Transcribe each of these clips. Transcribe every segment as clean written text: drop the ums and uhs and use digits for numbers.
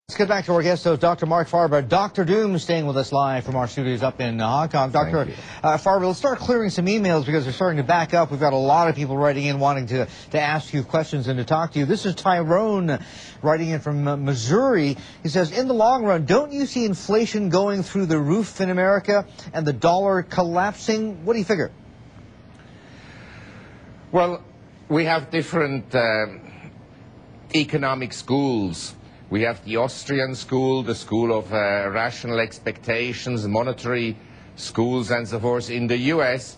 Let's get back to our guest host, Dr. Marc Faber. Dr. Doom staying with us live from our studios up in Hong Kong. Dr. Faber, let's start clearing some emails because they're starting to back up. We've got a lot of people writing in wanting to ask you questions and to talk to you. This is Tyrone writing in from Missouri. He says, in the long run, don't you see inflation going through the roof in America and the dollar collapsing? What do you figure? Well, we have different economic schools. We have the Austrian school, the school of rational expectations, monetary schools and so forth. In the US,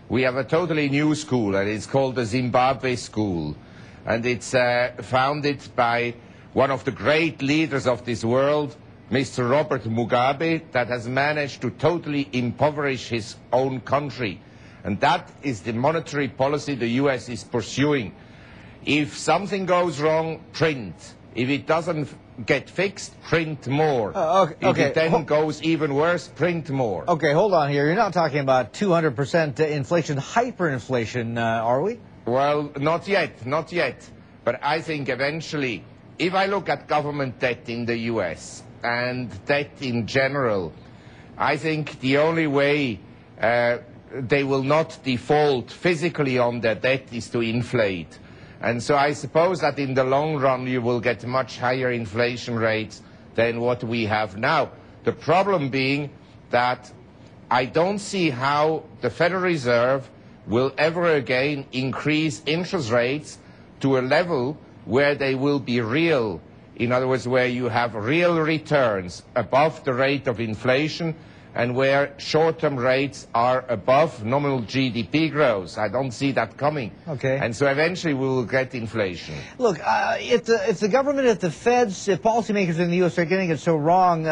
we have a totally new school, and it's called the Zimbabwe school. And it's founded by one of the great leaders of this world, Mr. Robert Mugabe, that has managed to totally impoverish his own country. And that is the monetary policy the US is pursuing. If something goes wrong, print. If it doesn't get fixed, print more. Okay. If it then goes even worse, print more. Okay, hold on here. You're not talking about 200% inflation, hyperinflation, are we? Well, not yet, not yet. But I think eventually, if I look at government debt in the US and debt in general, I think the only way they will not default physically on their debt is to inflate. And so I suppose that in the long run you will get much higher inflation rates than what we have now. The problem being that I don't see how the Federal Reserve will ever again increase interest rates to a level where they will be real. In other words, where you have real returns above the rate of inflation and where short-term rates are above nominal GDP growth. I don't see that coming. Okay. And so eventually we will get inflation. Look, if the government, if the Feds, if policymakers in the U.S. are getting it so wrong,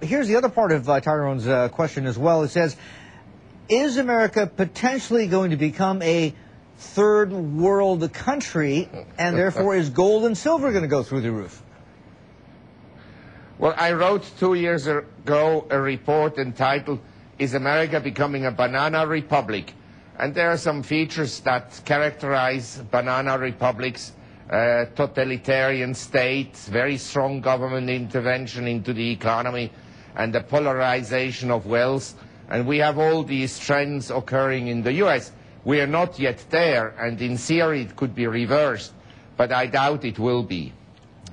here's the other part of Tyrone's question as well. It says, is America potentially going to become a third world country, and therefore is gold and silver going to go through the roof? Well, I wrote 2 years ago a report entitled, Is America Becoming a Banana Republic? And there are some features that characterize banana republics, totalitarian states, very strong government intervention into the economy, and the polarization of wealth. And we have all these trends occurring in the US. We are not yet there, and in theory it could be reversed, but I doubt it will be.